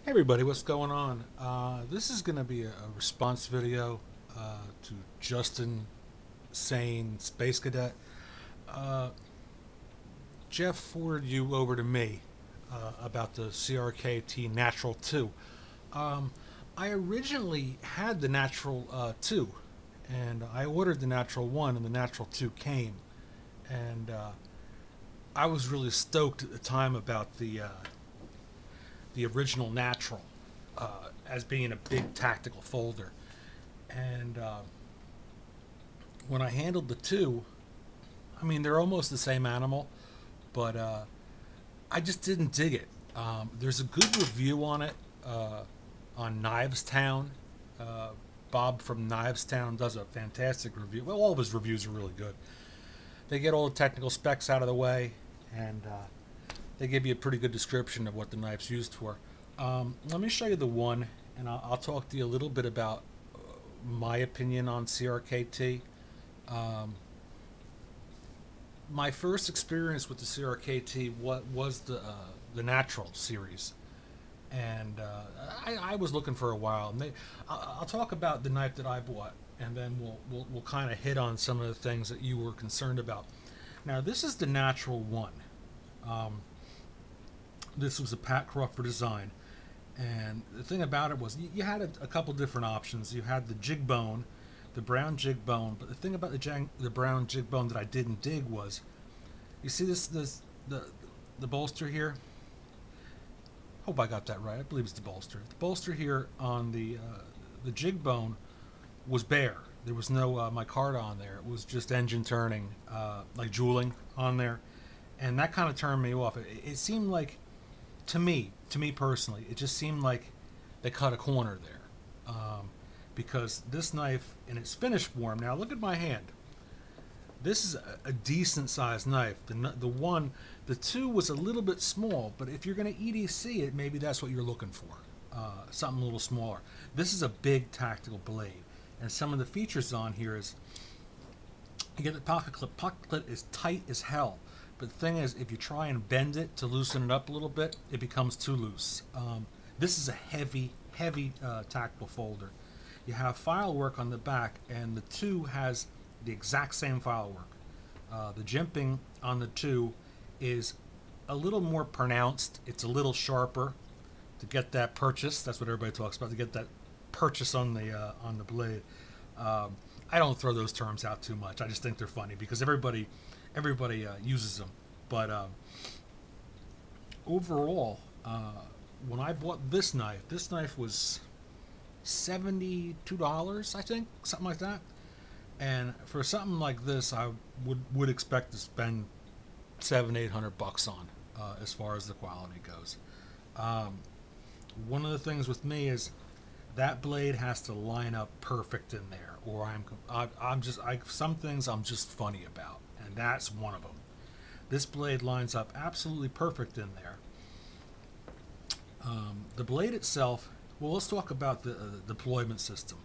Hey everybody, what's going on? This is going to be a response video to Justin saying Space Cadet. Uh, Jeff forwarded you over to me about the CRKT Natural 2. Um, I originally had the Natural 2, and I ordered the Natural 1, and the Natural 2 came. And I was really stoked at the time about the original Natural as being a big tactical folder. And when I handled the two, I mean, they're almost the same animal, but I just didn't dig it. There's a good review on it on Knives Town. Bob from Knives Town does a fantastic review. Well, all of his reviews are really good. They get all the technical specs out of the way, and they give you a pretty good description of what the knife's used for. Let me show you the one, and I'll talk to you a little bit about my opinion on CRKT. My first experience with the CRKT was the Natural series, and I was looking for a while. And I'll talk about the knife that I bought, and then we'll kind of hit on some of the things that you were concerned about. Now, this is the Natural one. This was a Pat Crawford design, and the thing about it was you had a couple different options. You had the jig bone, the brown jig bone, but the thing about the brown jig bone that I didn't dig was, you see the bolster here. Hope I got that right. I believe it's the bolster. The bolster here on the jig bone was bare. There was no micarta on there. It was just engine turning, like jeweling on there, and that kind of turned me off. It seemed like, to me personally, it just seemed like they cut a corner there, because this knife in its finished form. Now look at my hand. This is a decent sized knife. The two was a little bit small, but if you're going to EDC it, maybe that's what you're looking for, something a little smaller. This is a big tactical blade, and some of the features on here is you get the pocket clip. Pocket clip is tight as hell. But the thing is, if you try and bend it to loosen it up a little bit, it becomes too loose. This is a heavy tactical folder. You have file work on the back, and the 2 has the exact same file work. The jimping on the 2 is a little more pronounced. It's a little sharper to get that purchase. That's what everybody talks about, to get that purchase on the blade. I don't throw those terms out too much. I just think they're funny because everybody uses them. But overall, when I bought this knife was $72, I think, something like that. And for something like this, I would expect to spend $700-800 on, as far as the quality goes. One of the things with me is that blade has to line up perfect in there, or some things I'm just funny about, and that's one of them. This blade lines up absolutely perfect in there. The blade itself, well, let's talk about the deployment system.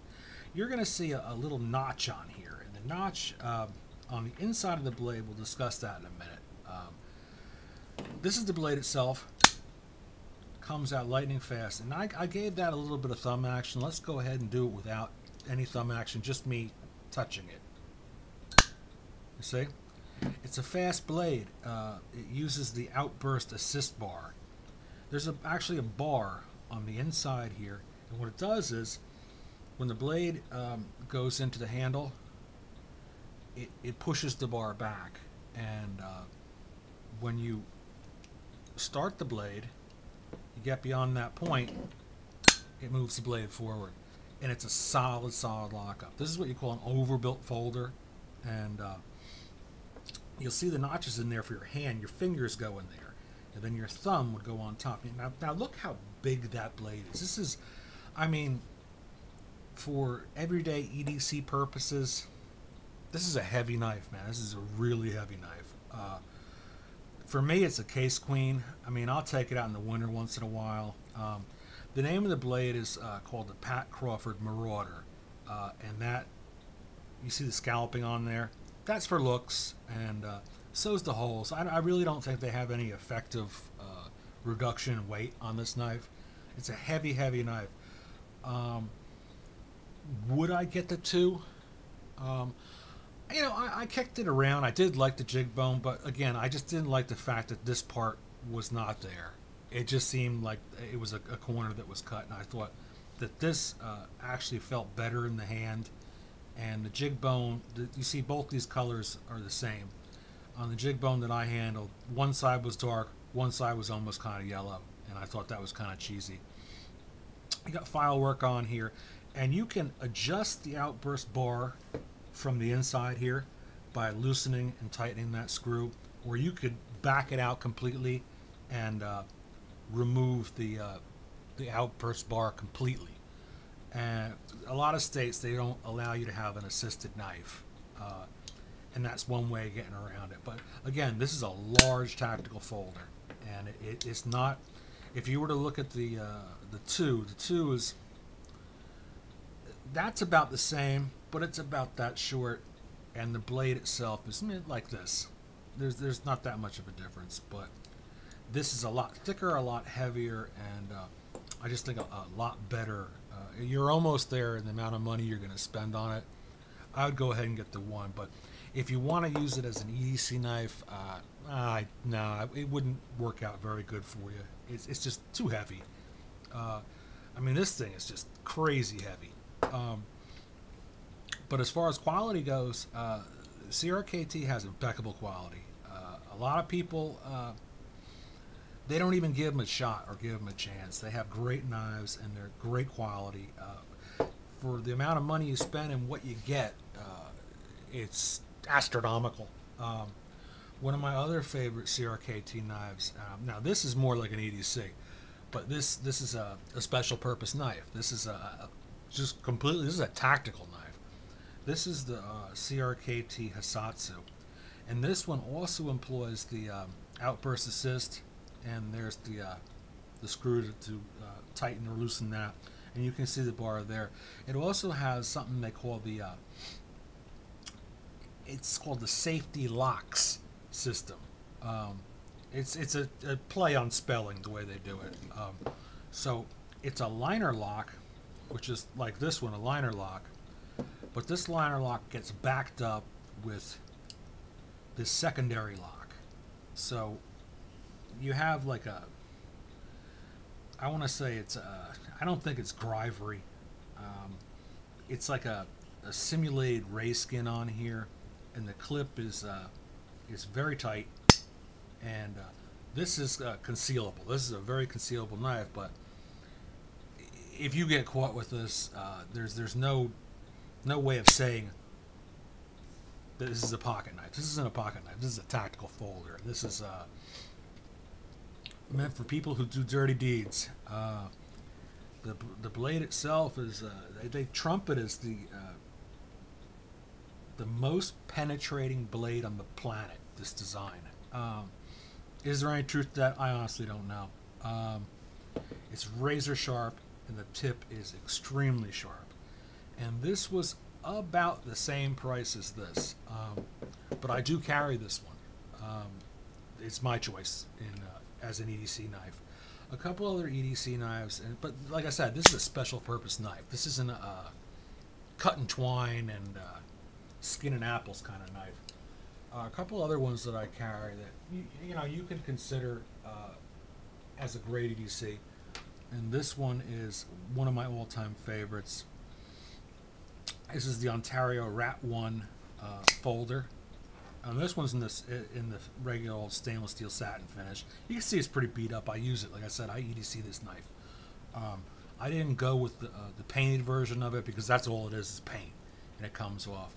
You're going to see a little notch on here, and the notch on the inside of the blade, we'll discuss that in a minute. This is the blade itself. Comes out lightning fast, and I gave that a little bit of thumb action. Let's go ahead and do it without any thumb action, just me touching it. You see? It's a fast blade. It uses the outburst assist bar. There's actually a bar on the inside here, and what it does is, when the blade goes into the handle, it pushes the bar back, and when you start the blade, you get beyond that point, it moves the blade forward, and it's a solid lockup. This is what you call an overbuilt folder, and you'll see the notches in there for your hand. Your fingers go in there, and then your thumb would go on top. Now look how big that blade is. This is, I mean, for everyday EDC purposes, this is a heavy knife, man. This is a really heavy knife. For me, it's a case queen. I mean, I'll take it out in the winter once in a while. The name of the blade is called the Pat Crawford Marauder, and that, you see the scalloping on there? That's for looks, and so's the holes. I really don't think they have any effective reduction in weight on this knife. It's a heavy, heavy knife. Um, would I get the 2? Um, you know, I kicked it around. I did like the jig bone, but again, I just didn't like the fact that this part was not there. It just seemed like it was a corner that was cut, and I thought that this actually felt better in the hand. And the jig bone, you see both these colors are the same. On the jig bone that I handled, one side was dark, one side was almost kind of yellow, and I thought that was kind of cheesy. You got file work on here, and you can adjust the outburst bar from the inside here by loosening and tightening that screw, or you could back it out completely and remove the outburst bar completely. And a lot of states, they don't allow you to have an assisted knife, and that's one way of getting around it. But again, this is a large tactical folder, and it's not. If you were to look at the 2, the 2 is, that's about the same, but it's about that short, and the blade itself is like this. There's not that much of a difference, but this is a lot thicker, a lot heavier, and I just think a lot better. You're almost there in the amount of money you're going to spend on it. I would go ahead and get the 1, but if you want to use it as an EDC knife, no, it wouldn't work out very good for you. It's just too heavy. I mean, this thing is just crazy heavy. But as far as quality goes, Crkt has impeccable quality. A lot of people, they don't even give them a shot or give them a chance. They have great knives and they're great quality. For the amount of money you spend and what you get, it's astronomical. One of my other favorite Crkt knives, now this is more like an EDC, but this is a special purpose knife. This is just completely, this is a tactical knife. This is the Crkt Hisatsu, and this one also employs the outburst assist, and there's the screw to tighten or loosen that, and you can see the bar there. It also has something they call the it's called the safety locks system. It's a play on spelling the way they do it. So it's a liner lock, which is like this one, a liner lock, but this liner lock gets backed up with this secondary lock. So you have like a, I want to say it's a, I don't think it's Grivery. It's like a simulated ray skin on here, and the clip is very tight, and this is concealable. This is a very concealable knife, but if you get caught with this, there's no way of saying that this is a pocket knife. This isn't a pocket knife. This is a tactical folder. This is meant for people who do dirty deeds. The blade itself is they trump it as the most penetrating blade on the planet. This design. Is there any truth to that? I honestly don't know. It's razor sharp, and the tip is extremely sharp. And this was about the same price as this, but I do carry this one. It's my choice as an EDC knife. A couple other EDC knives, but like I said, this is a special purpose knife. This isn't a cut and twine and skin and apples kind of knife. A couple other ones that I carry that you know you can consider as a great EDC, and this one is one of my all-time favorites. This is the Ontario Rat 1 folder. This one's in the regular old stainless steel satin finish. You can see it's pretty beat up. I use it, like I said, I EDC this knife. I didn't go with the painted version of it because that's all it is paint, and it comes off.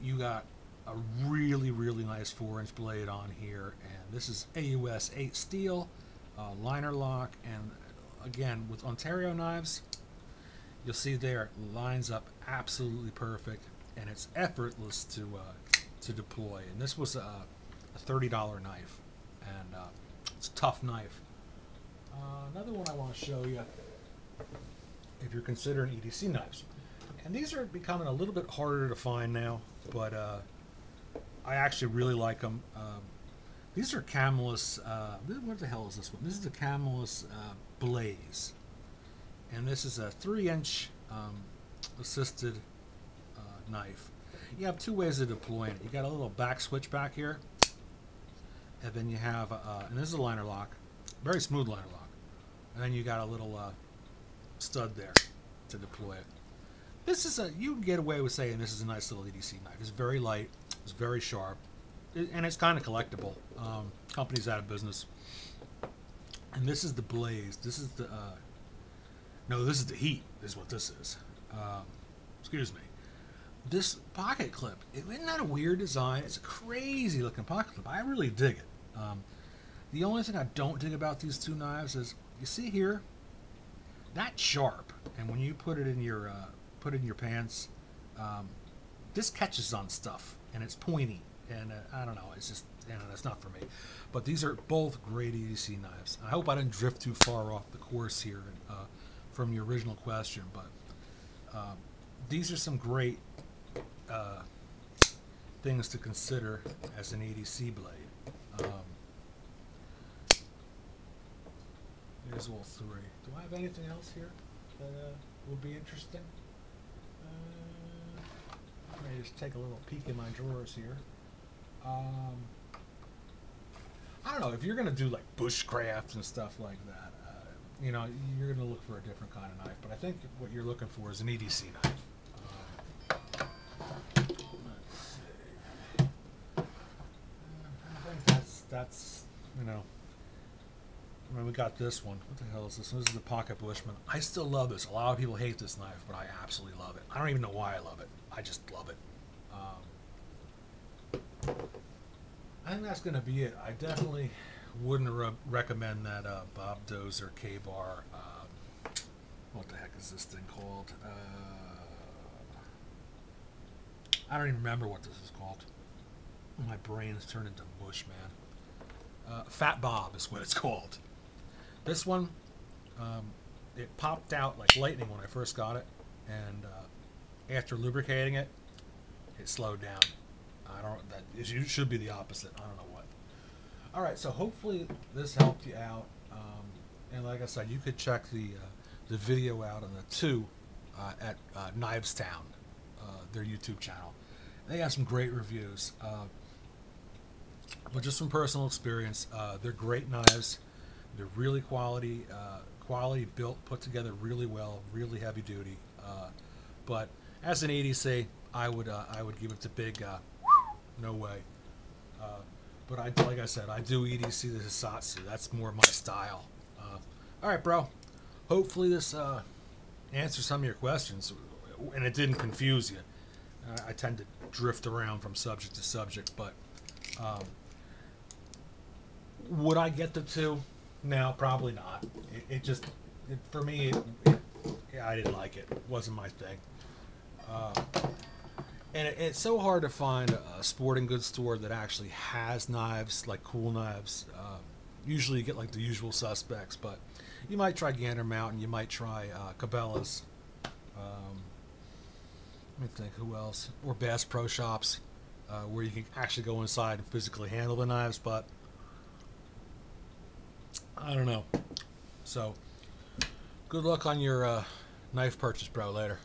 You got a really, really nice 4-inch blade on here, and this is AUS 8 steel, liner lock, and again, with Ontario knives, you'll see there, it lines up absolutely perfect, and it's effortless to deploy. And this was a $30 knife, and it's a tough knife. Another one I want to show you, if you're considering EDC knives, and these are becoming a little bit harder to find now, but I actually really like them. These are Camillus, what the hell is this one? This is the Camillus Blaze. and this is a 3-inch assisted knife. You have two ways of deploying it. You got a little back switch back here, and then you have, and this is a liner lock, very smooth liner lock, and then you got a little stud there to deploy it. This is you can get away with saying this is a nice little EDC knife. It's very light, it's very sharp, and it's kind of collectible. Company's out of business. And this is the blaze. This is the no, this is the heat. Is what this is. Excuse me. This pocket clip, isn't that a weird design? It's a crazy looking pocket clip. I really dig it. The only thing I don't dig about these two knives is, you see here, that's sharp, and when you put it in your pants, this catches on stuff, and it's pointy, and I don't know. It's just, that's not for me. But these are both great EDC knives. I hope I didn't drift too far off the course here from your original question, but these are some great things to consider as an EDC blade. Here's all three. Do I have anything else here that would be interesting? Let me just take a little peek in my drawers here. I don't know, if you're going to do like bushcraft and stuff like that, you know, you're going to look for a different kind of knife. But I think what you're looking for is an EDC knife. Let's see. I think that's, you know, I mean, we got this one. What the hell is this? This is the Pocket Bushman. I still love this. A lot of people hate this knife, but I absolutely love it. I don't even know why I love it. I just love it. I think that's going to be it. I definitely wouldn't recommend that Bob Dozer K-Bar. What the heck is this thing called? I don't even remember what this is called. My brain's turned into mush, man. Fat Bob is what it's called. This one, it popped out like lightning when I first got it, and after lubricating it, it slowed down. It should be the opposite. I don't know what. All right, so hopefully this helped you out. And like I said, you could check the video out on the 2 at Knives Town, their YouTube channel. They got some great reviews. But just from personal experience, they're great knives. They're really quality built, put together really well, really heavy duty. But as an EDC, I would give it the big no way. But like I said, I do EDC the Hisatsu. That's more my style. All right, bro. Hopefully this answers some of your questions, and it didn't confuse you. I tend to drift around from subject to subject, but would I get the 2? No, probably not. For me, I didn't like it. It wasn't my thing. And it's so hard to find a sporting goods store that actually has knives, like cool knives. Usually you get like the usual suspects, but you might try Gander Mountain, you might try Cabela's. Let me think, who else? Or Bass Pro Shops, where you can actually go inside and physically handle the knives, but I don't know. So, good luck on your knife purchase, bro. Later.